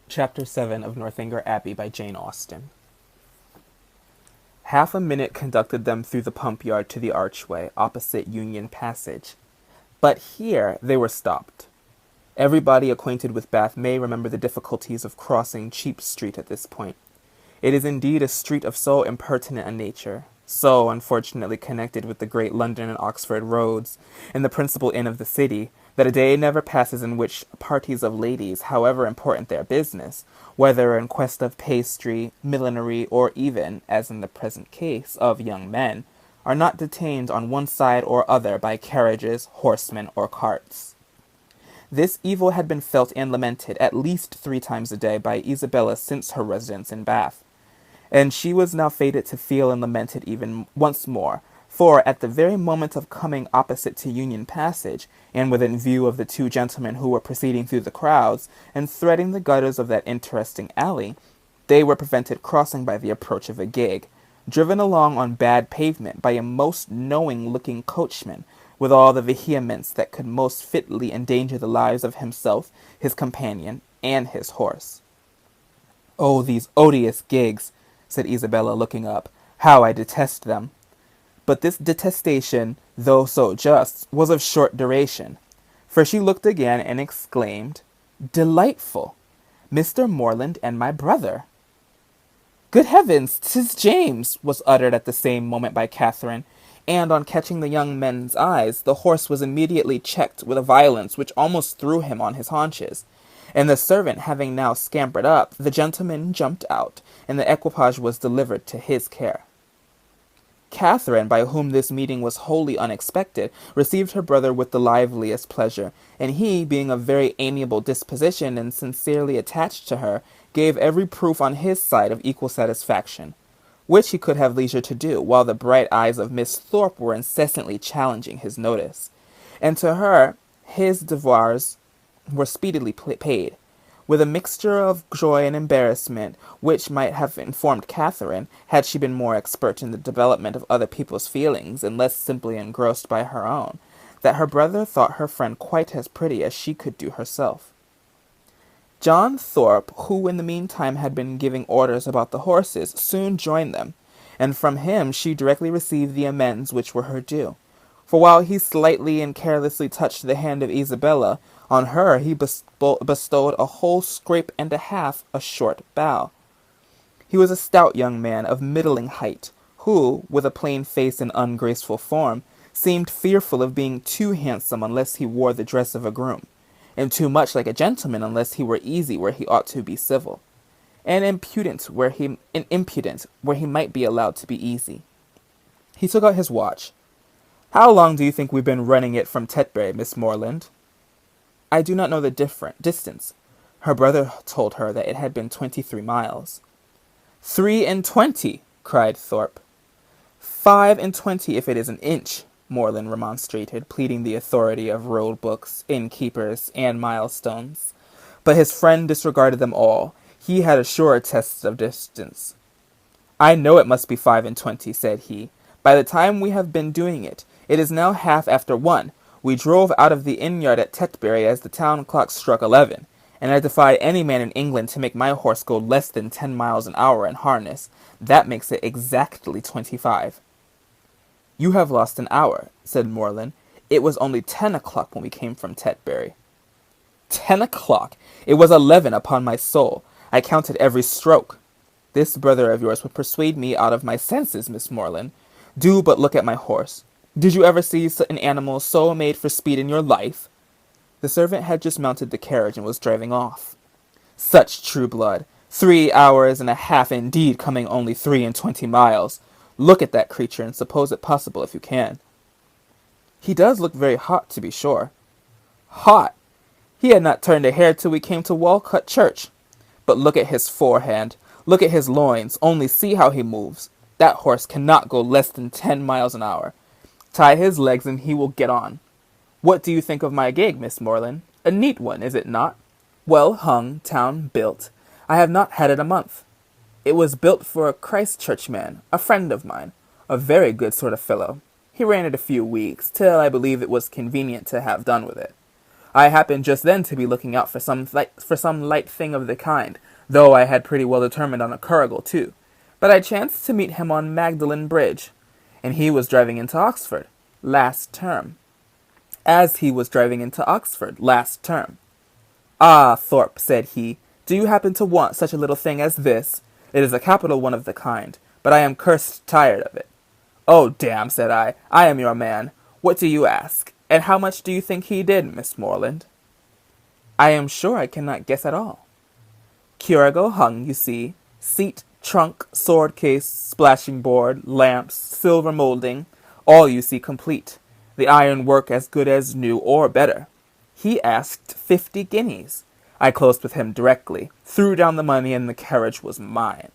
Chapter 7 of Northanger Abbey by Jane Austen. Half a minute conducted them through the pump yard to the archway opposite Union Passage. But here they were stopped. Everybody acquainted with Bath may remember the difficulties of crossing Cheap Street at this point. It is indeed a street of so impertinent a nature, so unfortunately connected with the great London and Oxford roads, and the principal inn of the city, that a day never passes in which parties of ladies, however important their business, whether in quest of pastry, millinery, or even, as in the present case, of young men, are not detained on one side or other by carriages, horsemen, or carts. This evil had been felt and lamented at least 3 times a day by Isabella since her residence in Bath, and she was now fated to feel and lament it even once more, for at the very moment of coming opposite to Union Passage, and within view of the 2 gentlemen who were proceeding through the crowds, and threading the gutters of that interesting alley, they were prevented crossing by the approach of a gig, driven along on bad pavement by a most knowing-looking coachman, with all the vehemence that could most fitly endanger the lives of himself, his companion, and his horse. "Oh, these odious gigs!" said Isabella, looking up. "How I detest them!" But this detestation, though so just, was of short duration, for she looked again and exclaimed, "Delightful! Mr. Morland and my brother!" "Good heavens, 'tis James!" was uttered at the same moment by Catherine, and on catching the young men's eyes, the horse was immediately checked with a violence which almost threw him on his haunches, and the servant having now scampered up, the gentleman jumped out, and the equipage was delivered to his care. Catherine, by whom this meeting was wholly unexpected, received her brother with the liveliest pleasure, and he, being of very amiable disposition and sincerely attached to her, gave every proof on his side of equal satisfaction, which he could have leisure to do, while the bright eyes of Miss Thorpe were incessantly challenging his notice, and to her his devoirs were speedily paid, with a mixture of joy and embarrassment, which might have informed Catherine, had she been more expert in the development of other people's feelings, and less simply engrossed by her own, that her brother thought her friend quite as pretty as she could do herself. John Thorpe, who in the meantime had been giving orders about the horses, soon joined them, and from him she directly received the amends which were her due, for while he slightly and carelessly touched the hand of Isabella, on her he bestowed a whole scrape and a half, a short bow. He was a stout young man of middling height, who, with a plain face and ungraceful form, seemed fearful of being too handsome unless he wore the dress of a groom, and too much like a gentleman unless he were easy where he ought to be civil, and impudent where he might be allowed to be easy. He took out his watch. "How long do you think we've been running it from Tetbury, Miss Morland?" "I do not know the distance." Her brother told her that it had been 23 miles. 3 and 20! cried Thorpe. 5 and 20 if it is an inch, Morland remonstrated, pleading the authority of road books, innkeepers, and milestones. But his friend disregarded them all. He had a surer test of distance. "I know it must be 5 and 20, said he. "By the time we have been doing it, it is now half after 1. We drove out of the inn-yard at Tetbury as the town clock struck 11, and I defy any man in England to make my horse go less than 10 miles an hour in harness. That makes it exactly 25. "You have lost an hour," said Morland. "It was only 10 o'clock when we came from Tetbury." 10 o'clock! It was 11, upon my soul. I counted every stroke. This brother of yours would persuade me out of my senses, Miss Morland. Do but look at my horse. Did you ever see an animal so made for speed in your life?" The servant had just mounted the carriage and was driving off. "Such true blood! 3 hours and a half indeed, coming only 3 and 20 miles. Look at that creature, and suppose it possible if you can." "He does look very hot, to be sure." "Hot! He had not turned a hair till we came to Walcot Church. But look at his forehand. Look at his loins. Only see how he moves. That horse cannot go less than 10 miles an hour. Tie his legs and he will get on. What do you think of my gig, Miss Morland? A neat one, is it not? Well hung, town built. I have not had it a month. It was built for a Christchurch man, a friend of mine, a very good sort of fellow. He ran it a few weeks, till I believe it was convenient to have done with it. I happened just then to be looking out for some light thing of the kind, though I had pretty well determined on a curricle too. But I chanced to meet him on Magdalen Bridge, and he was driving into Oxford last term. As he was driving into Oxford last term. Ah, Thorpe, said he, do you happen to want such a little thing as this? It is a capital one of the kind, but I am cursed tired of it. Oh, damn, said I am your man. What do you ask? And how much do you think he did, Miss Morland? I am sure I cannot guess at all. Curago hung, you see, seat, trunk, sword case, splashing board, lamps, silver moulding, all you see complete. The iron work as good as new or better. He asked 50 guineas. I closed with him directly, threw down the money, and the carriage was mine.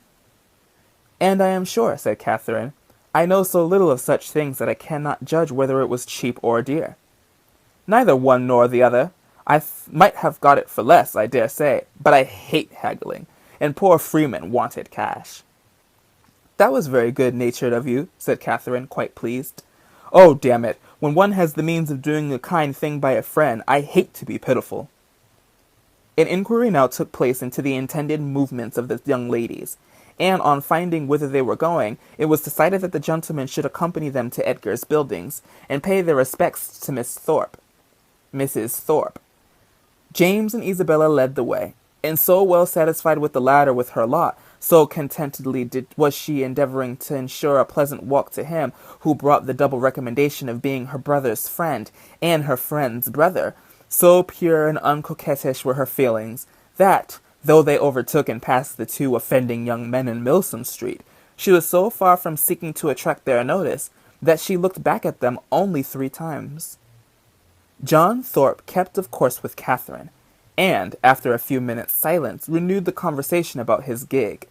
And I am sure, said Catherine, I know so little of such things that I cannot judge whether it was cheap or dear. Neither one nor the other. I might have got it for less, I dare say, but I hate haggling, and poor Freeman wanted cash. That was very good-natured of you, said Catherine, quite pleased. Oh, damn it, when one has the means of doing a kind thing by a friend, I hate to be pitiful. An inquiry now took place into the intended movements of the young ladies, and on finding whither they were going, it was decided that the gentlemen should accompany them to Edgar's Buildings, and pay their respects to Mrs. Thorpe. James and Isabella led the way, and so well satisfied with the latter with her lot, so contentedly was she endeavoring to ensure a pleasant walk to him who brought the double recommendation of being her brother's friend and her friend's brother. So pure and uncoquettish were her feelings, that, though they overtook and passed the two offending young men in Milsom Street, she was so far from seeking to attract their notice that she looked back at them only 3 times. John Thorpe kept of course with Catherine, and, after a few minutes' silence, renewed the conversation about his gig.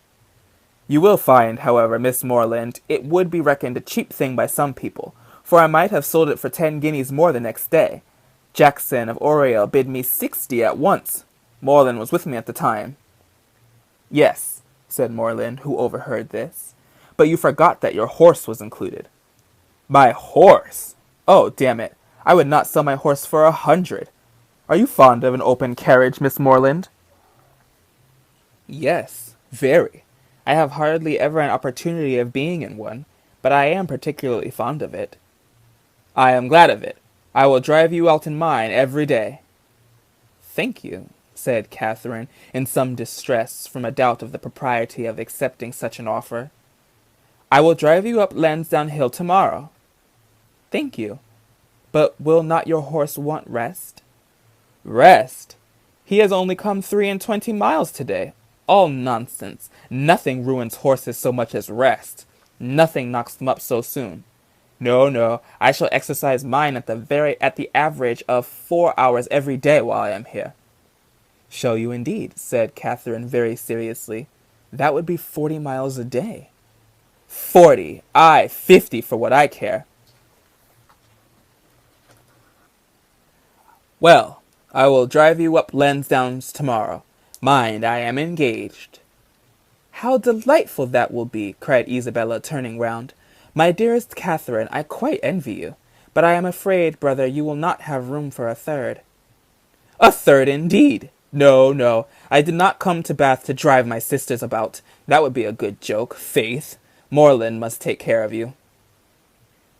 You will find, however, Miss Morland, it would be reckoned a cheap thing by some people, for I might have sold it for 10 guineas more the next day. Jackson of Oriel bid me 60 at once. Morland was with me at the time. Yes, said Morland, who overheard this, but you forgot that your horse was included. My horse? Oh, damn it, I would not sell my horse for 100. Are you fond of an open carriage, Miss Morland? Yes, very. I have hardly ever an opportunity of being in one, but I am particularly fond of it. I am glad of it. I will drive you out in mine every day. Thank you, said Catherine, in some distress from a doubt of the propriety of accepting such an offer. I will drive you up Lansdowne Hill tomorrow. Thank you. But will not your horse want rest? Rest? He has only come 23 miles today. All nonsense. Nothing ruins horses so much as rest. Nothing knocks them up so soon. No, I shall exercise mine at the average of 4 hours every day while I am here. Shall you indeed? Said Catherine very seriously. That would be 40 miles a day. 40, aye, 50 for what I care. Well, I will drive you up Lansdowne tomorrow. Mind, I am engaged. How delightful that will be, cried Isabella, turning round. My dearest Catherine, I quite envy you, but I am afraid, brother, you will not have room for a third. A third, indeed! No, I did not come to Bath to drive my sisters about. That would be a good joke, faith. Morland must take care of you.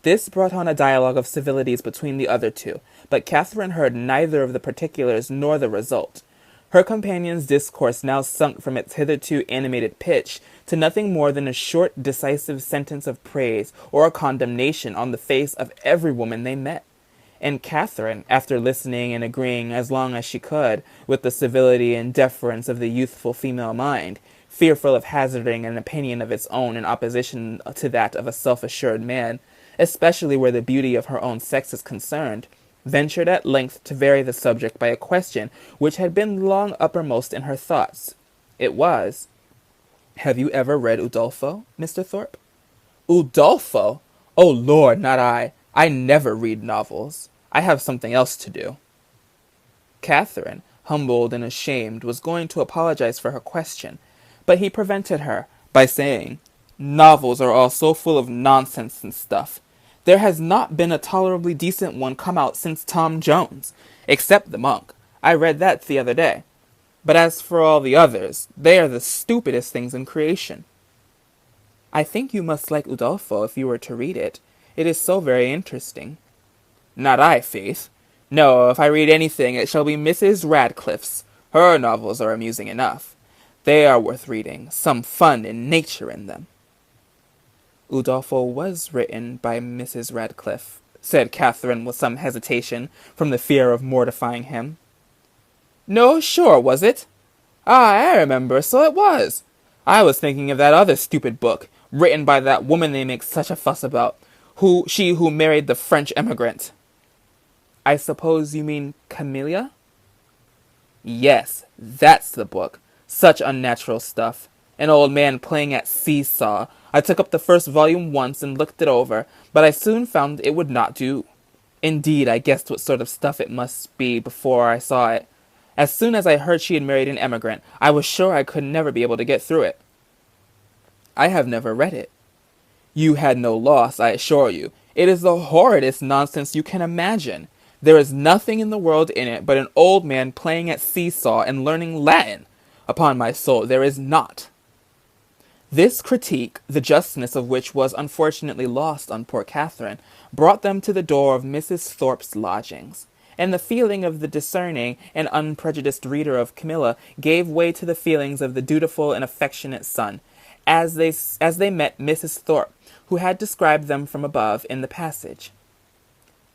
This brought on a dialogue of civilities between the other two, but Catherine heard neither of the particulars nor the result. Her companion's discourse now sunk from its hitherto animated pitch to nothing more than a short, decisive sentence of praise or a condemnation on the face of every woman they met. And Catherine, after listening and agreeing as long as she could with the civility and deference of the youthful female mind, fearful of hazarding an opinion of its own in opposition to that of a self-assured man, especially where the beauty of her own sex is concerned, ventured at length to vary the subject by a question which had been long uppermost in her thoughts. It was, Have you ever read Udolpho, Mr. Thorpe? Udolpho? Oh, Lord, not I. I never read novels. I have something else to do. Catherine, humbled and ashamed, was going to apologize for her question, but he prevented her by saying, Novels are all so full of nonsense and stuff. There has not been a tolerably decent one come out since Tom Jones, Except the monk. I read that the other day. But as for all the others, they are the stupidest things in creation. I think you must like Udolpho if you were to read it. It is so very interesting. Not I, Faith. No, if I read anything, it shall be Mrs. Radcliffe's. Her novels are amusing enough. They are worth reading, some fun and nature in them. Udolpho was written by Mrs. Radcliffe, said Catherine with some hesitation, from the fear of mortifying him. No, sure, was it? Ah, I remember, so it was. I was thinking of that other stupid book, written by that woman they make such a fuss about, she who married the French emigrant. I suppose you mean Camilla? Yes, that's the book. Such unnatural stuff. An old man playing at seesaw. I took up the first volume once and looked it over, but I soon found it would not do. Indeed, I guessed what sort of stuff it must be before I saw it. As soon as I heard she had married an emigrant, I was sure I could never be able to get through it. I have never read it. You had no loss, I assure you. It is the horridest nonsense you can imagine. There is nothing in the world in it but an old man playing at seesaw and learning Latin. Upon my soul, there is not. This critique, the justness of which was unfortunately lost on poor Catherine, brought them to the door of Mrs. Thorpe's lodgings, and the feeling of the discerning and unprejudiced reader of Camilla gave way to the feelings of the dutiful and affectionate son, as they met Mrs. Thorpe, who had described them from above in the passage.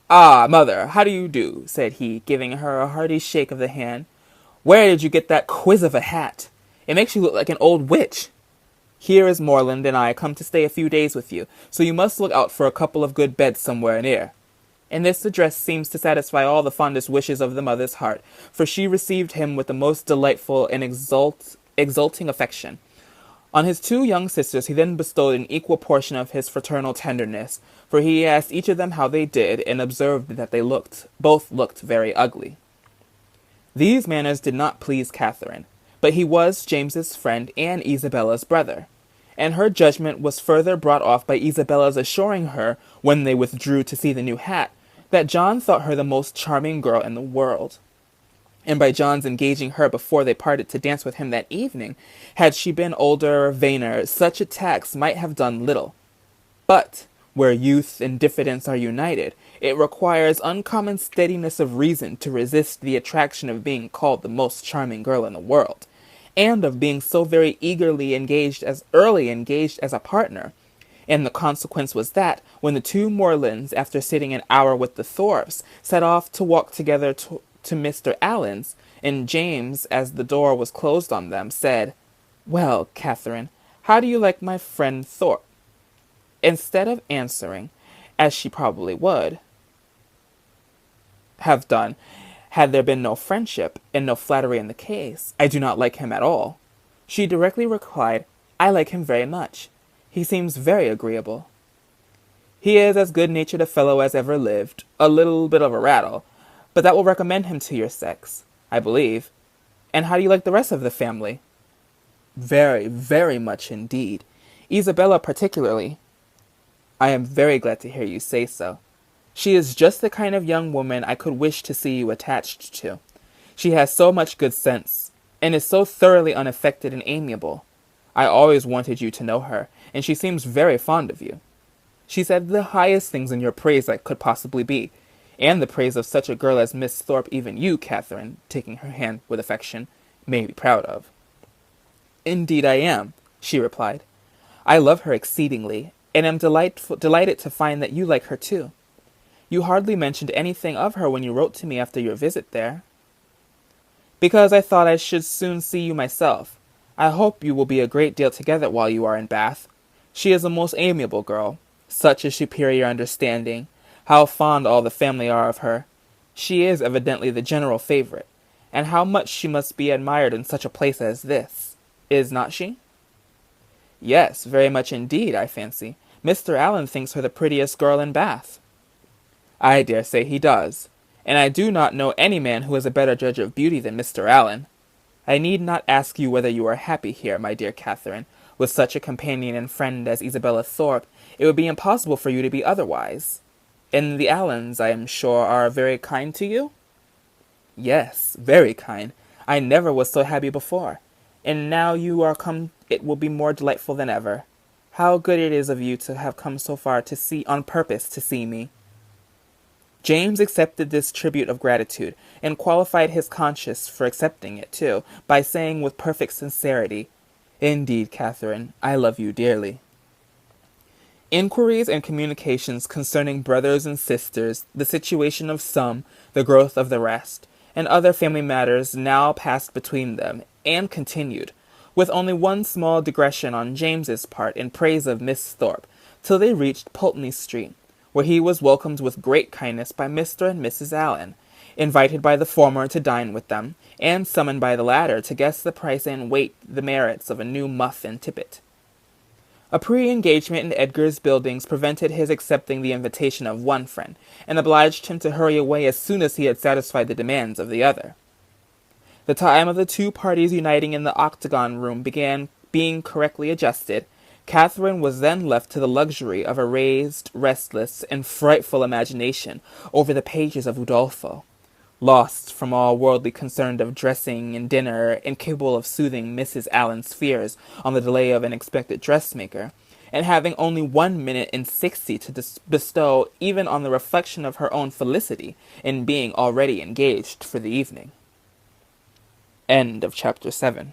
"Ah, mother, how do you do?" said he, giving her a hearty shake of the hand. "Where did you get that quiz of a hat? It makes you look like an old witch. Here is Morland and I come to stay a few days with you, so you must look out for a couple of good beds somewhere near." And this address seems to satisfy all the fondest wishes of the mother's heart, for she received him with the most delightful and exulting affection. On his two young sisters he then bestowed an equal portion of his fraternal tenderness, for he asked each of them how they did, and observed that they both looked very ugly. These manners did not please Catherine, but he was James's friend and Isabella's brother, and her judgment was further brought off by Isabella's assuring her, when they withdrew to see the new hat, that John thought her the most charming girl in the world. And by John's engaging her before they parted to dance with him that evening, had she been older or vainer, such attacks might have done little. But where youth and diffidence are united, it requires uncommon steadiness of reason to resist the attraction of being called the most charming girl in the world, and of being so very early engaged as a partner. And the consequence was that, when the two Morlands, after sitting an hour with the Thorpes, set off to walk together to Mr. Allen's, and James, as the door was closed on them, said, "Well, Catherine, how do you like my friend Thorpe?" Instead of answering, as she probably would have done, had there been no friendship and no flattery in the case, "I do not like him at all," she directly replied, "I like him very much. He seems very agreeable. He is as good-natured a fellow as ever lived, a little bit of a rattle, but that will recommend him to your sex, I believe. And how do you like the rest of the family?" "Very, very much indeed. Isabella particularly." "I am very glad to hear you say so. She is just the kind of young woman I could wish to see you attached to. She has so much good sense, and is so thoroughly unaffected and amiable. I always wanted you to know her, and she seems very fond of you. She said the highest things in your praise that could possibly be, and the praise of such a girl as Miss Thorpe even you, Catherine," taking her hand with affection, "may be proud of." "Indeed I am," she replied. "I love her exceedingly, and am delighted to find that you like her too. You hardly mentioned anything of her when you wrote to me after your visit there." "Because I thought I should soon see you myself. I hope you will be a great deal together while you are in Bath. She is a most amiable girl. Such a superior understanding. How fond all the family are of her. She is evidently the general favourite, and how much she must be admired in such a place as this. Is not she?" "Yes, very much indeed, I fancy. Mr. Allen thinks her the prettiest girl in Bath." "I dare say he does, and I do not know any man who is a better judge of beauty than Mr. Allen. I need not ask you whether you are happy here, my dear Catherine. With such a companion and friend as Isabella Thorpe, it would be impossible for you to be otherwise. And the Allens, I am sure, are very kind to you?" Yes, very kind. I never was so happy before. And now you are come, it will be more delightful than ever. How good it is of you to have come so far to see, on purpose to see me. James accepted this tribute of gratitude, and qualified his conscience for accepting it, too, by saying with perfect sincerity, "Indeed, Catherine, I love you dearly." Inquiries and communications concerning brothers and sisters, the situation of some, the growth of the rest, and other family matters now passed between them, and continued, with only one small digression on James's part in praise of Miss Thorpe, till they reached Pulteney Street, where he was welcomed with great kindness by Mr. and Mrs. Allen, invited by the former to dine with them, and summoned by the latter to guess the price and weight the merits of a new muff and tippet. A pre-engagement in Edgar's Buildings prevented his accepting the invitation of one friend, and obliged him to hurry away as soon as he had satisfied the demands of the other. The time of the two parties uniting in the octagon room began being correctly adjusted. Catherine was then left to the luxury of a raised, restless, and frightful imagination over the pages of Udolpho, lost from all worldly concern of dressing and dinner, incapable of soothing Mrs. Allen's fears on the delay of an expected dressmaker, and having only 1 minute in 60 to bestow even on the reflection of her own felicity in being already engaged for the evening. End of chapter 7.